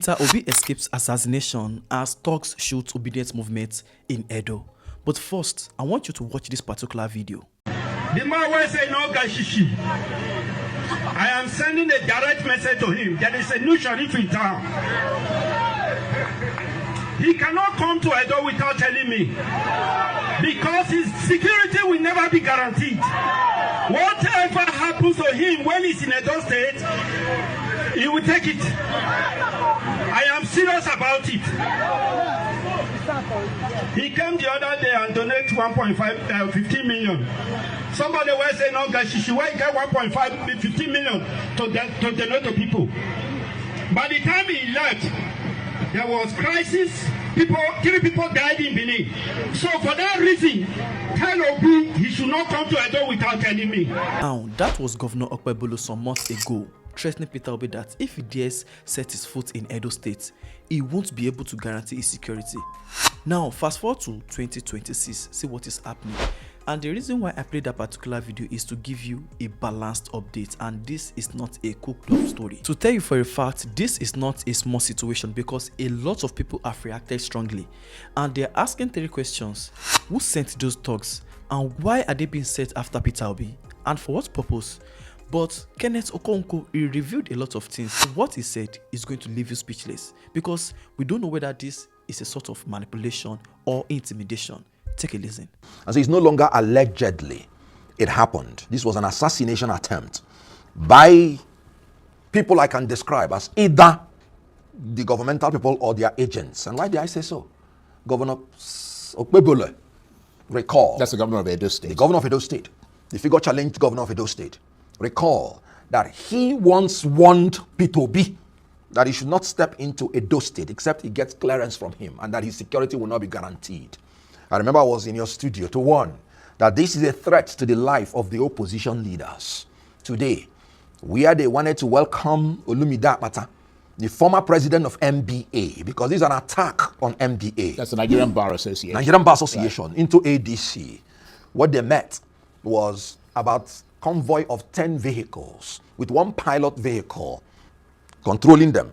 Peter Obi escapes assassination as thugs shoot obedient movement in Edo. But first, I want you to watch this particular video. The man will say no gashishi. I am sending a direct message to him. There is a new sheriff in town. He cannot come to Edo without telling me, because his security will never be guaranteed. Whatever happens to him when he's in Edo State, he will take it. I am serious about it. He came the other day and donated 15 million. Somebody was saying, no, Gashishi, why get 15 million to donate to people? By the time he left, there was crisis. 3 people died in Benin. So for that reason, tell Obi he should not come to Edo without telling me. Now, that was Governor Okpebolo some months ago, threatening Peter Obi that if he dares set his foot in Edo State, he won't be able to guarantee his security. Now, fast forward to 2026, see what is happening. And the reason why I played that particular video is to give you a balanced update, and this is not a cooked up story. To tell you for a fact, this is not a small situation because a lot of people have reacted strongly, and they're asking 3 questions. Who sent those thugs, and why are they being set after Peter Obi, and for what purpose? But Kenneth Okonkwo, he revealed a lot of things. What he said is going to leave you speechless because we don't know whether this is a sort of manipulation or intimidation. Take a listen. And so it's no longer allegedly. It happened. This was an assassination attempt by people I can describe as either the governmental people or their agents. And why did I say so? Governor Okpebolo, recall. That's the governor of Edo State. The governor of Edo State. The figure challenged governor of Edo State. Recall that he once warned Peter Obi that he should not step into Edo State except he gets clearance from him and that his security will not be guaranteed. I remember I was in your studio to warn that this is a threat to the life of the opposition leaders. Today, where they wanted to welcome Olumide Akpata, the former president of MBA, because this is an attack on MBA. That's the Nigerian Bar Association. Nigerian Bar Association, right, into ADC. What they met was about convoy of 10 vehicles with 1 pilot vehicle controlling them.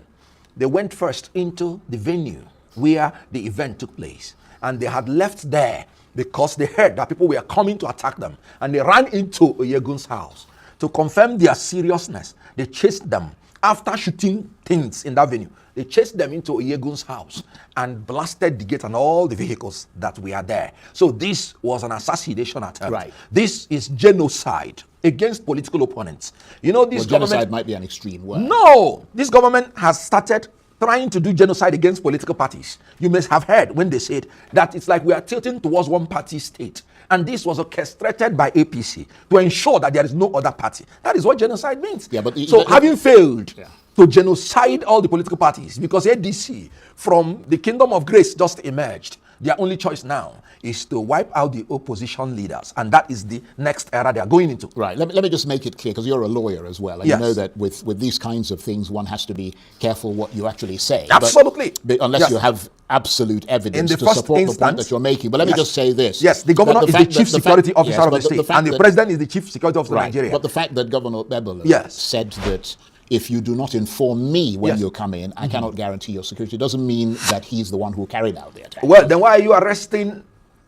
They went first into the venue where the event took place. And they had left there because they heard that people were coming to attack them. And they ran into Oyegun's house. To confirm their seriousness, they chased them. After shooting things in that venue, they chased them into Oyegun's house and blasted the gate and all the vehicles that were there. So this was an assassination attempt. Right. This is genocide against political opponents. You know, this government... genocide might be an extreme word. No! This government has started trying to do genocide against political parties. You must have heard when they said that it's like we are tilting towards one party state. And this was orchestrated by APC to ensure that there is no other party. That is what genocide means. Yeah, but having failed to genocide all the political parties, because ADC from the kingdom of grace just emerged, their only choice now is to wipe out the opposition leaders. And that is the next era they are going into. Right. Let me just make it clear, because you're a lawyer as well. And yes, you know that with these kinds of things, one has to be careful what you actually say. Absolutely. But unless yes, you have absolute evidence to first support instance, the point that you're making. But let me just say this. Yes, the governor is the chief security officer of the state, and the president is the chief security officer of Nigeria. But the fact that Governor Okpebolo said that if you do not inform me when you come in, I cannot guarantee your security, doesn't mean that he's the one who carried out the attack. Well, then why are you arresting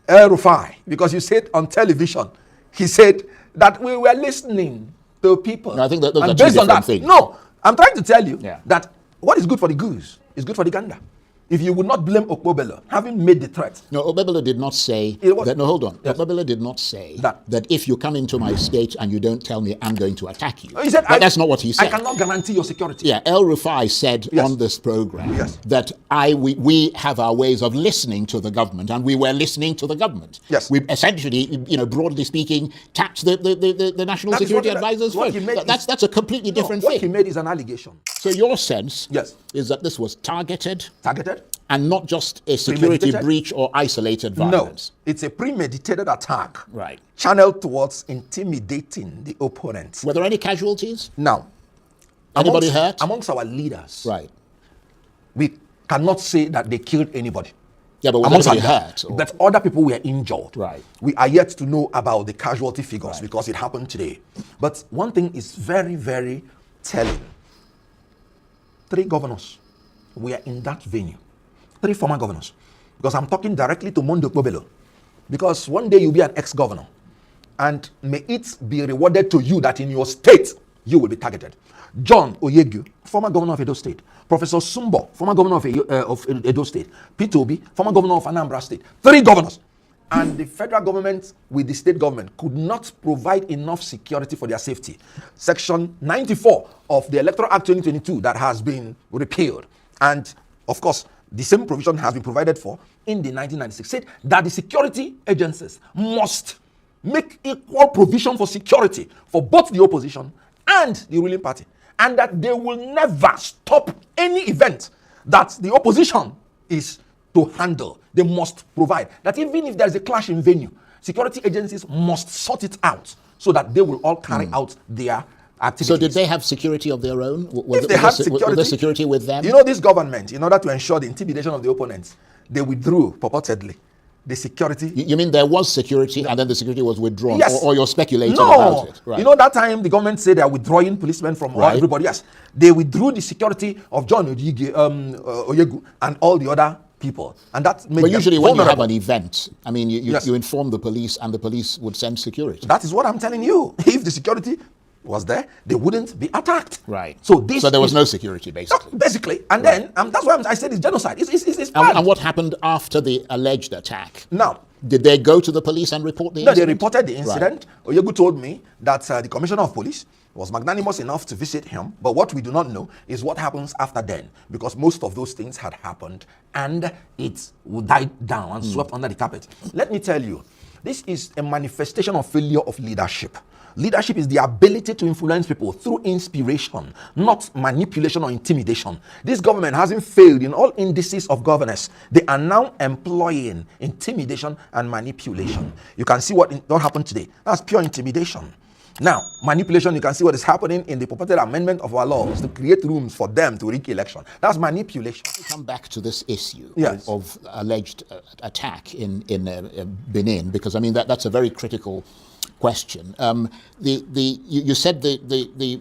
El Rufai? Because you said on television, he said that we were listening to people. No, I think that those and are two based on that, things. no, I'm trying to tell you that what is good for the goose is good for the gander. If you would not blame Okpebolo, having made the threat. No, Okpebolo did not say that. No, hold on. Yes. Okpebolo did not say that if you come into my state and you don't tell me, I'm going to attack you. He said, that's not what he said. I cannot guarantee your security. Yeah, El Rufai said on this program that we have our ways of listening to the government, and we were listening to the government. Yes. We essentially, broadly speaking, tapped the national security advisors. That's a completely different thing. What he made is an allegation. So your sense is that this was targeted, and not just a security breach or isolated violence. No, it's a premeditated attack, right, channeled towards intimidating the opponents. Were there any casualties? Now, anybody hurt? Amongst our leaders, right, we cannot say that they killed anybody. Yeah, but was anybody hurt? But other people were injured. Right. We are yet to know about the casualty figures because it happened today. But one thing is very, very telling. 3 governors were in that venue. 3 former governors. Because I'm talking directly to Mondo Kobelo. Because one day you'll be an ex-governor. And may it be rewarded to you that in your state, you will be targeted. John Oyegu, former governor of Edo State. Professor Sumbo, former governor of Edo State. Peter Obi, former governor of Anambra State. 3 governors. And the federal government with the state government could not provide enough security for their safety. Section 94 of the Electoral Act 2022 that has been repealed. And of course, the same provision has been provided for in the 1996. Said that the security agencies must make equal provision for security for both the opposition and the ruling party. And that they will never stop any event that the opposition is to handle. They must provide that even if there is a clash in venue, security agencies must sort it out so that they will all carry out their activities. So did they have security of their own? If they had security, was there security with them? You know, this government, in order to ensure the intimidation of the opponents, they withdrew purportedly the security. You mean there was security and then the security was withdrawn? Yes. Or you're speculating about it? Right. You know, that time the government said they are withdrawing policemen from everybody. Yes. They withdrew the security of John Oyegu and all the other people. And that made But usually them when you vulnerable. have an event, I mean, you inform the police and the police would send security. That is what I'm telling you. If the security was there, they wouldn't be attacked. Right. So there was no security, basically. Basically. And then, that's why I said it's genocide. It's bad. And what happened after the alleged attack? Now, did they go to the police and report the No, incident? they reported the incident. Right. Oyegu told me that the commissioner of police was magnanimous enough to visit him. But what we do not know is what happens after then. Because most of those things had happened and it died down and swept under the carpet. Let me tell you, this is a manifestation of failure of leadership. Leadership is the ability to influence people through inspiration, not manipulation or intimidation. This government hasn't failed in all indices of governance. They are now employing intimidation and manipulation. You can see what happened today. That's pure intimidation. Now, manipulation, you can see what is happening in the purported amendment of our laws to create rooms for them to rig election. That's manipulation. We come back to this issue yes. of alleged attack in Benin, because I mean that's a very critical question. You said the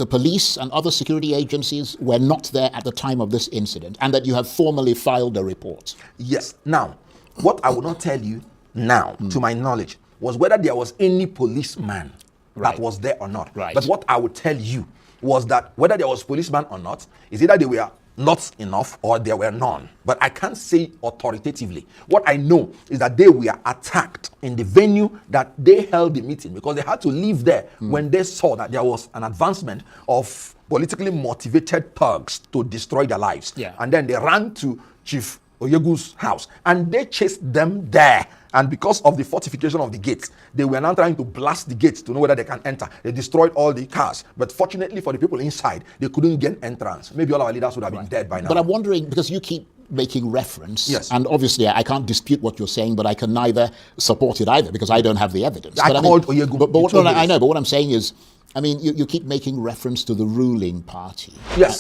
police and other security agencies were not there at the time of this incident, and that you have formally filed a report. Yes. Now, what I will not tell you now, to my knowledge, was whether there was any policeman that was there or not. Right. But what I would tell you was that whether there was policeman or not, is either they were not enough or there were none. But I can't say authoritatively. What I know is that they were attacked in the venue that they held the meeting, because they had to leave there when they saw that there was an advancement of politically motivated thugs to destroy their lives. Yeah. And then they ran to Chief Oyegu's house and they chased them there. And because of the fortification of the gates, they were now trying to blast the gates to know whether they can enter. They destroyed all the cars. But fortunately for the people inside, they couldn't gain entrance. Maybe all our leaders would have been dead by now. But I'm wondering, because you keep making reference, yes. and obviously I can't dispute what you're saying, but I can neither support it either because I don't have the evidence. I called Oyegu. I know, but what I'm saying is, I mean, you keep making reference to the ruling party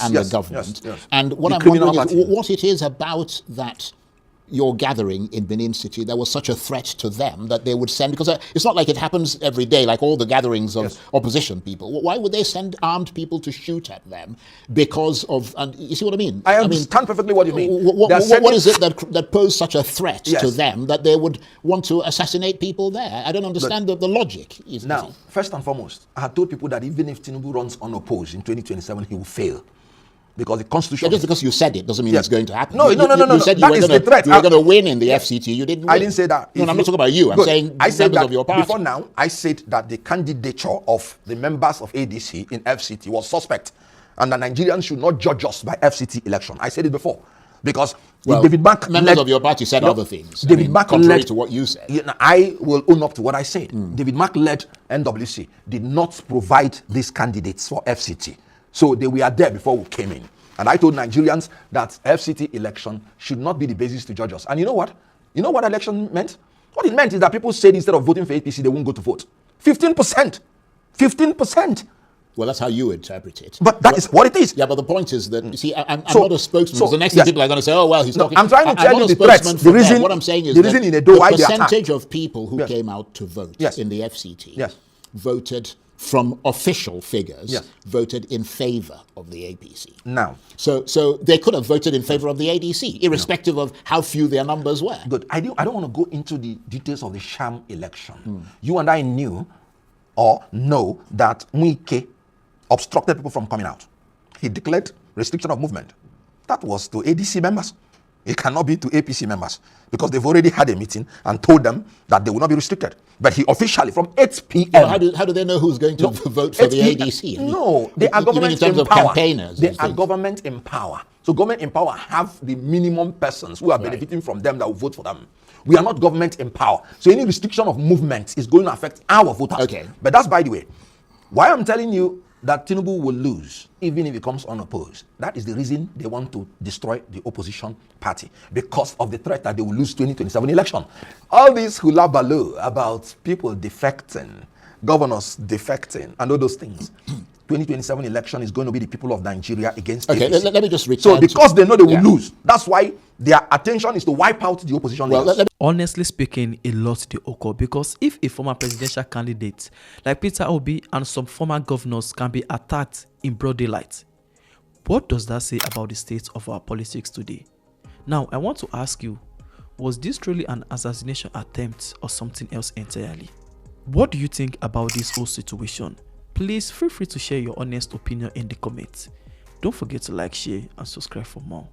and the government. Yes. And what I'm wondering is what it is about that your gathering in Benin City, there was such a threat to them that they would send, because it's not like it happens every day, like all the gatherings of opposition people. Why would they send armed people to shoot at them because of, and you see what I mean? I understand perfectly what you mean. What is it that posed such a threat to them that they would want to assassinate people there? I don't understand the logic. Now, first and foremost, I had told people that even if Tinubu runs unopposed in 2027, he will fail. Because the Constitution... just because you said it doesn't mean it's going to happen. No. You said you were going to win in the FCT. You didn't win. I didn't say that. No, I'm not talking about you. I'm saying members of your party. Before now, I said that the candidature of the members of ADC in FCT was suspect. And that Nigerians should not judge us by FCT election. I said it before. Because David Mark... Members of your party said other things. David Mark contrary to what you said. I will own up to what I said. David Mark-led NWC did not provide these candidates for FCT. So they were there before we came in. And I told Nigerians that FCT election should not be the basis to judge us. And you know what? You know what election meant? What it meant is that people said instead of voting for APC, they won't go to vote. 15%. 15%. Well, that's how you interpret it. But that is what it is. Yeah, but the point is that, you see, I'm not a spokesman. Because the next thing people are going to say, oh, well, he's talking... I'm trying to tell you the threats. The reason, what I'm saying is that the percentage of people who came out to vote in the FCT voted from official figures, Yes. voted in favor of the APC. Now, So they could have voted in favor of the ADC, irrespective of how few their numbers were. good. I don't want to go into the details of the sham election. You and I knew or know that Mwike obstructed people from coming out. He declared restriction of movement. That was to ADC members. It cannot be to APC members because they've already had a meeting and told them that they will not be restricted. But he officially, from 8 p.m. Well, how do they know who's going to vote for 8 the p.m. ADC? No, they are You mean government in terms in of power. campaigners. They and are things? government in power. So government in power have the minimum persons who are benefiting from them that will vote for them. We are not government in power. So any restriction of movement is going to affect our voters. Okay. But that's by the way. Why I'm telling you that Tinubu will lose, even if he comes unopposed. That is the reason they want to destroy the opposition party, because of the threat that they will lose 2027 election. All this hula baloo about people defecting, governors defecting, and all those things. 2027 election is going to be the people of Nigeria against Okay, APC. let me just return So because they know they will Yeah. lose, that's why their attention is to wipe out the opposition Well, leaders. let me Honestly speaking, a lot dey occur because if a former presidential candidate like Peter Obi and some former governors can be attacked in broad daylight, what does that say about the state of our politics today? Now, I want to ask you, was this truly an assassination attempt or something else entirely? What do you think about this whole situation? Please feel free to share your honest opinion in the comments. Don't forget to like, share, and subscribe for more.